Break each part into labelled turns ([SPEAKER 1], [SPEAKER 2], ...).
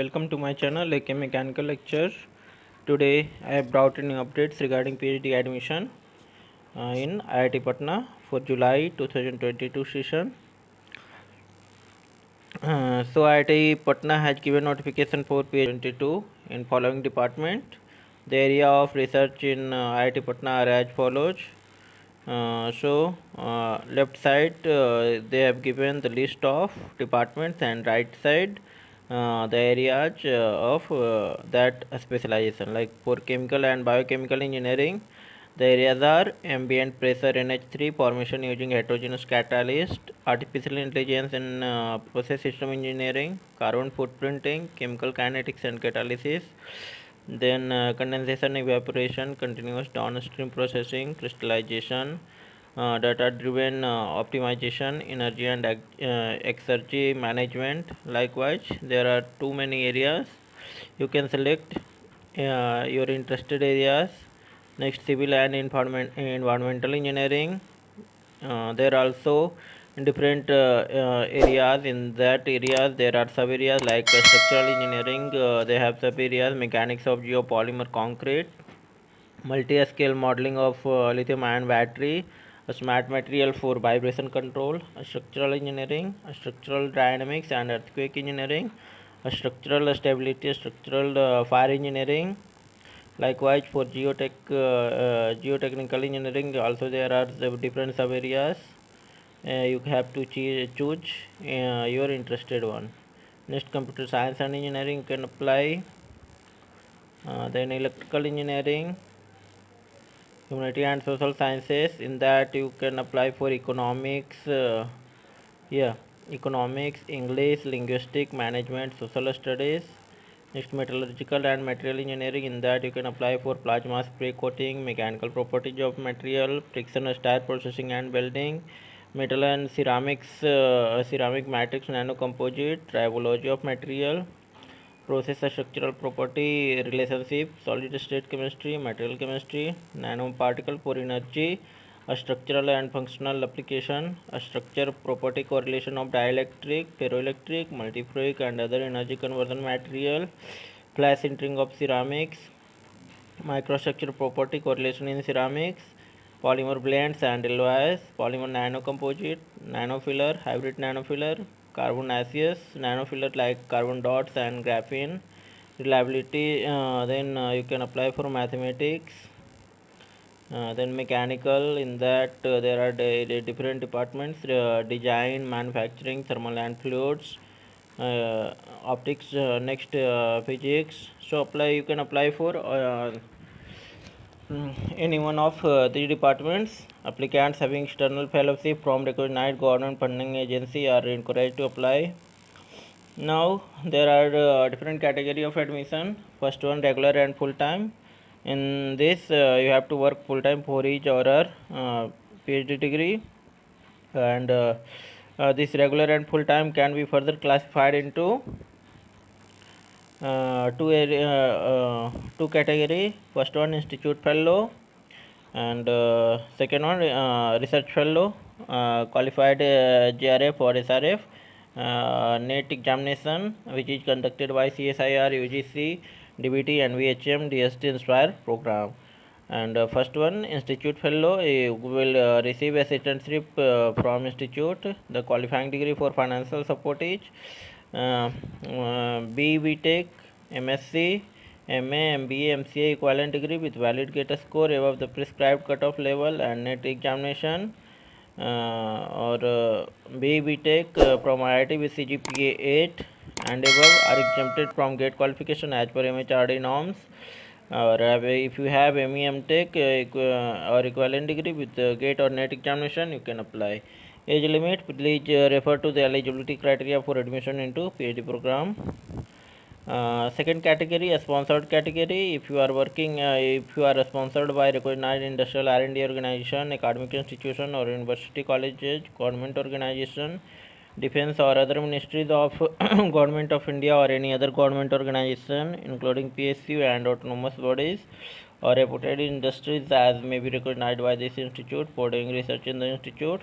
[SPEAKER 1] welcome to my channel AK Mechanical Lecture. Today I have brought in updates regarding PhD admission in IIT Patna for July 2022 session. So IIT Patna has given notification for PhD 22 in following department. The area of research in IIT Patna are as follows. Left side they have given the list of departments, and right side the areas of that specialization. Like for chemical and biochemical engineering, the areas are ambient pressure NH3 formation using heterogeneous catalyst, artificial intelligence in process system engineering, carbon footprinting, chemical kinetics and catalysis, then condensation, evaporation, continuous downstream processing, crystallization, data driven optimization, energy and exergy management. Likewise, there are too many areas. You can select your interested areas. Next, civil and environmental engineering. There are also different areas. In that areas there are sub areas like structural engineering. They have sub areas mechanics of geopolymer concrete, multi-scale modeling of lithium ion battery, a smart material for vibration control, a structural engineering, a structural dynamics and earthquake engineering, a structural stability, structural fire engineering. Likewise, for geotechnical engineering, also there are the different sub areas. You have to choose your interested one. Next, computer science and engineering you can apply. Then electrical engineering, humanity and social sciences. In that you can apply for economics. Economics, English, linguistic, management, social studies. Next, metallurgical and material engineering. In that you can apply for plasma spray coating, mechanical properties of material, friction stir processing and welding, metal and ceramics, ceramic matrix nanocomposite, tribology of material, process structural property relationship, solid state chemistry, material chemistry, nanoparticle for energy, a structural and functional application, a structure property correlation of dielectric, ferroelectric, multifluidic and other energy conversion material, flash sintering of ceramics, microstructure property correlation in ceramics, polymer blends and alloys, polymer nanocomposite, nanofiller, hybrid nanofiller, carbonaceous nanofiller like carbon dots and graphene. Reliability, then you can apply for mathematics. Then mechanical, in that there are different departments: design, manufacturing, thermal and fluids, optics. Next, physics. So apply, you can apply for any one of these departments. Applicants having external fellowship from recognized government funding agency are encouraged to apply. Now there are different category of admission. First one, regular and full time. In this you have to work full time for each hour PhD degree, and this regular and full time can be further classified into two category. First one, institute fellow, and second one, research fellow, qualified GRF or SRF, NET examination which is conducted by CSIR, UGC, DBT and VHM DST Inspire program. And first one, institute fellow, will receive assistantship from institute. The qualifying degree for financial support is B Tech, MSc, MA, MBA, MCA equivalent degree with valid GATE score above the prescribed cutoff level, and NET examination, or B Tech from IIT with CGPA 8 and above are exempted from GATE qualification as per MHRD norms. Or if you have ME, MTech or equivalent degree with GATE or NET examination, you can apply. Age limit, please refer to the eligibility criteria for admission into PhD program. Second category, a sponsored category. If you are working, if you are sponsored by recognized industrial R&D organization, academic institution or university colleges, government organization, defense or other ministries of government of India or any other government organization including PSU and autonomous bodies, or reputed industries as may be recognized by this institute for doing research in the institute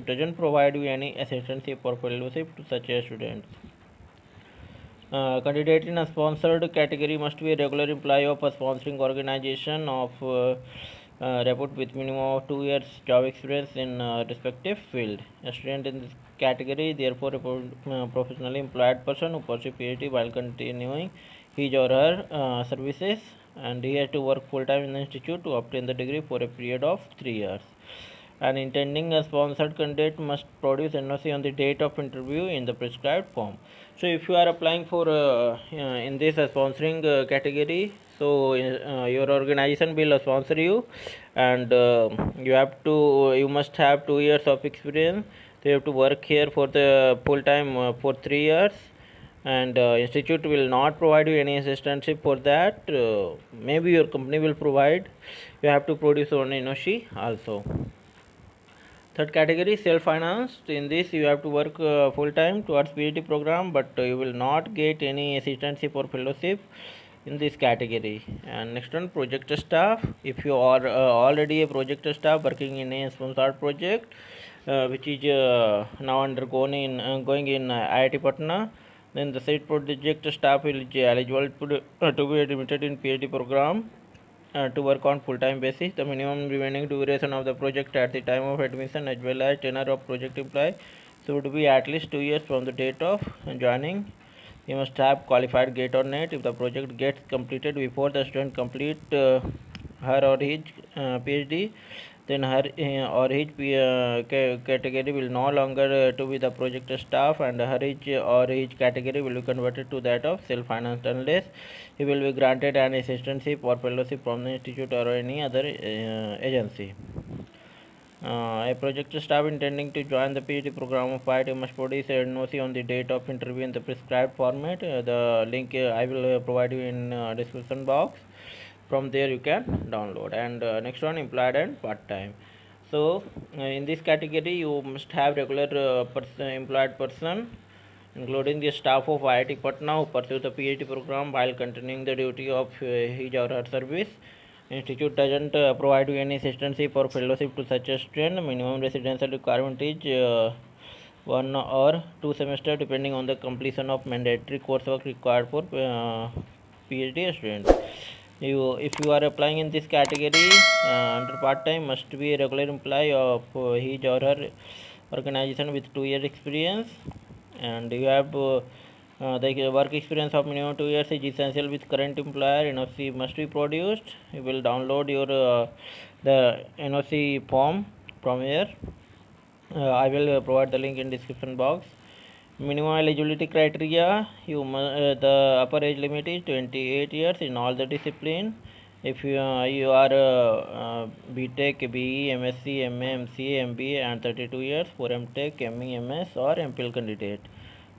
[SPEAKER 1] doesn't provide you any assistantship or fellowship to such students. Candidate in a sponsored category must be a regular employee of a sponsoring organization of repute with minimum of 2 years job experience in respective field. A student in this category, therefore, a professionally employed person who pursues PhD while continuing his or her services, and he has to work full time in the institute to obtain the degree for a period of 3 years. And intending a sponsored candidate must produce NOC on the date of interview in the prescribed form. So if you are applying for in this sponsoring category, so your organization will sponsor you, and you must have 2 years of experience. So you have to work here for the full time for 3 years, and institute will not provide you any assistantship for that. Maybe your company will provide. You have to produce on NOC also. Third category, self-financed. In this, you have to work full-time towards PhD program, but you will not get any assistantship or fellowship in this category. And next one, project staff. If you are already a project staff working in a sponsored project, which is now going in IIT Patna, then the said project staff will be eligible to be admitted in PhD program to work on full-time basis. The minimum remaining duration of the project at the time of admission as well as tenure of project employee should be at least 2 years from the date of joining. You must have qualified GATE or NET. If the project gets completed before the student complete her or his PhD, then her or his category will no longer to be the project staff, and her or his category will be converted to that of self-financed unless he will be granted an assistantship or fellowship from the institute or any other agency. A project staff intending to join the PhD program of IIT must produce a NOC on the date of interview in the prescribed format. The link I will provide you in description box. From there you can download. And next one, employed and part-time. So in this category you must have regular employed person, including the staff of IIT Patna who pursue the PhD program while continuing the duty of his or her service. Institute doesn't provide you any assistantship or fellowship to such a student. Minimum residential requirement is 1 or 2 semesters depending on the completion of mandatory coursework required for PhD students. If you are applying in this category under part-time, must be a regular employee of his or her organization with 2 years experience, and you have the work experience of minimum 2 years is essential with current employer. NOC must be produced. You will download your the NOC form from here. I will provide the link in description box. Minimum eligibility criteria: the upper age limit is 28 years in all the discipline. If you are BTech, BE, MSc, MA, MCA, MBA, and 32 years for MTech, ME, MS, or MPhil candidate,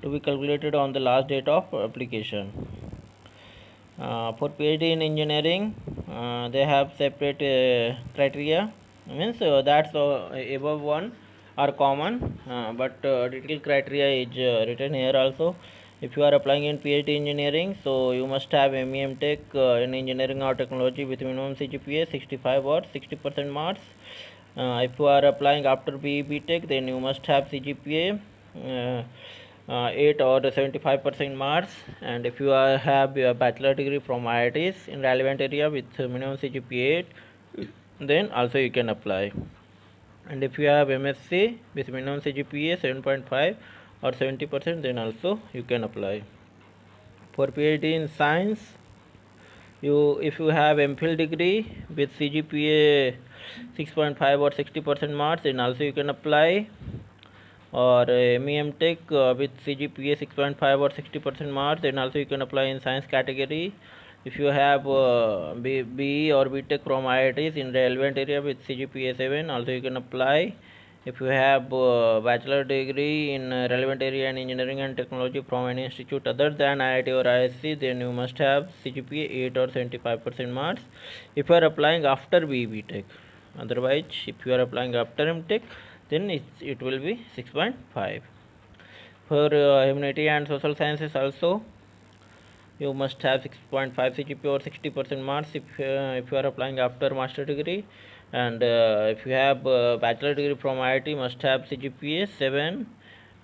[SPEAKER 1] to be calculated on the last date of application. For PhD in engineering, they have separate criteria. Means that's above one are common, but detailed criteria is written here also. If you are applying in PhD engineering, so you must have ME Tech in engineering or technology with minimum CGPA 65 or 60% marks. If you are applying after BE Tech, then you must have CGPA 8 or 75% marks, and if you have a bachelor degree from IITs in relevant area with minimum CGPA 8, then also you can apply. And if you have MSc with minimum CGPA 7.5 or 70%, then also you can apply. For PhD in science, if you have MPhil degree with CGPA 6.5 or 60% marks, then also you can apply. Or MEM Tech with CGPA 6.5 or 60% marks, then also you can apply in science category. If you have BE or BTech from IITs in relevant area with CGPA 7, also you can apply. If you have bachelor degree in relevant area in engineering and technology from any institute other than IIT or ISC, then you must have CGPA 8 or 75% marks. If you are applying after BE BTech, otherwise if you are applying after MTech, then it will be 6.5. For humanity and social sciences also, you must have 6.5 CGPA or 60% marks if you are applying after master degree. And if you have bachelor degree from IIT, must have CGPA 7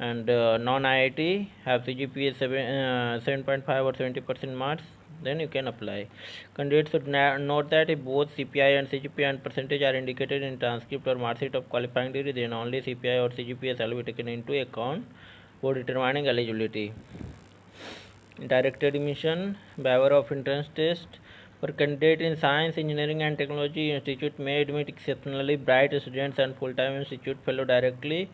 [SPEAKER 1] and non-IIT have CGPA 7.5 or 70% marks, then you can apply. Candidates should note that if both CPI and CGPA and percentage are indicated in transcript or mark sheet of qualifying degree, then only CPI or CGPA shall be taken into account for determining eligibility. Direct admission, waiver of entrance test. For candidate in science, engineering and technology, institute may admit exceptionally bright students and full-time institute fellow directly,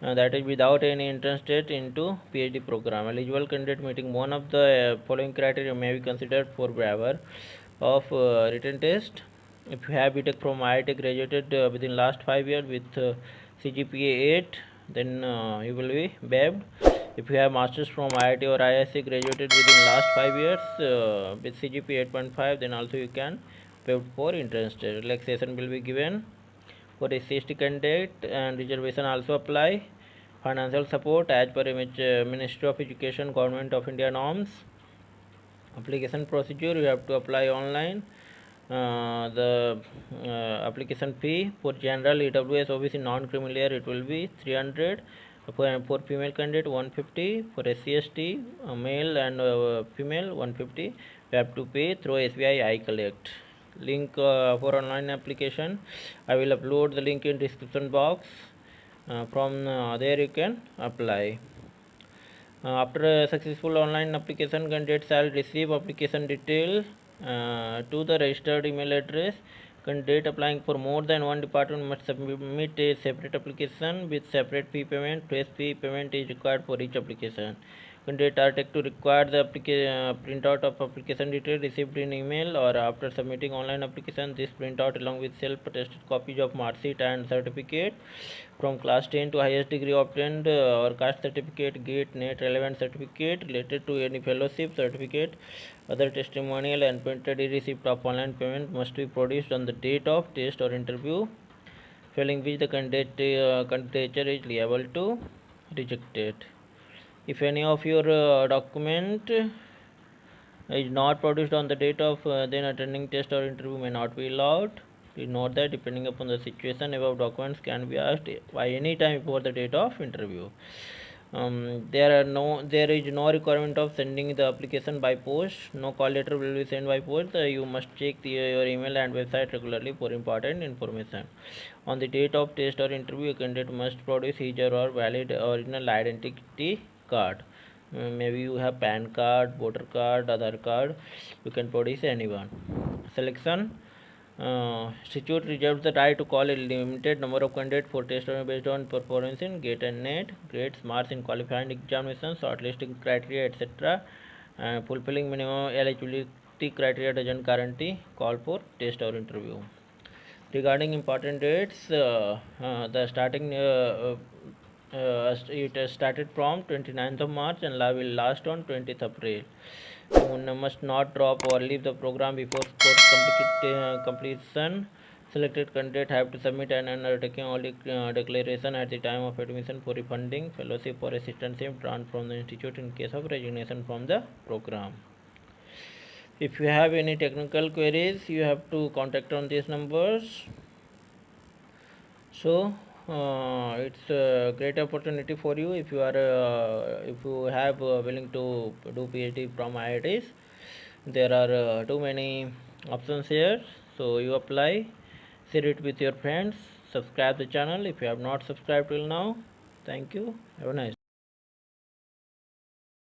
[SPEAKER 1] that is without any entrance test, into PhD program. Eligible candidate meeting one of the following criteria may be considered for waiver of written test. If you have BTech from IIT graduated within last 5 years with CGPA 8, then you will be waived. If you have masters from IIT or ISC graduated within last 5 years with CGPA 8.5, then also you can waive for entrance test. Relaxation will be given for a SC candidate, and reservation also apply. Financial support as per Ministry of Education, Government of India norms. Application procedure, you have to apply online. The application fee for general EWS OBC non-criminal year, it will be 300. For female candidate 150. For SC/ST male and female 150. You have to pay through SBI iCollect. Link for online application, I will upload the link in description box. From there you can apply. After a successful online application, candidate shall receive application detail to the registered email address. Candidate applying for more than one department must submit a separate application with separate fee payment. Fresh fee payment is required for each application. Candidate are taken to require the printout of application detail received in email, or after submitting online application, this printout along with self-attested copies of mark sheet and certificate from class 10 to highest degree obtained, or caste certificate, GATE, NET relevant certificate related to any fellowship certificate, other testimonial and printed receipt of online payment must be produced on the date of test or interview, failing which the candidature is liable to rejected. If any of your document is not produced on the date of then attending test or interview may not be allowed. Please note that depending upon the situation, above documents can be asked by any time before the date of interview. There is no requirement of sending the application by post. No call letter will be sent by post. You must check your email and website regularly for important information. On the date of test or interview, a candidate must produce his or her valid original identity card. Maybe you have PAN card, voter card, Aadhaar card. You can produce anyone. Selection. Institute reserves the right to call a limited number of candidates for test based on performance in GATE and NET, grades, marks in qualifying examinations, shortlisting criteria, etc. Fulfilling minimum eligibility criteria doesn't guarantee call for test or interview. Regarding important dates, the starting it started from 29th of March and will last on 20th April. You must not drop or leave the program before course completion. Selected candidate have to submit an undertaking or declaration at the time of admission for refunding fellowship or assistantship drawn from the institute in case of resignation from the program. If you have any technical queries, you have to contact on these numbers. So it's a great opportunity for you if you are if you have willing to do PhD from IITs. There are too many options here, so you apply, share it with your friends, subscribe the channel if you have not subscribed till now. Thank you, have a nice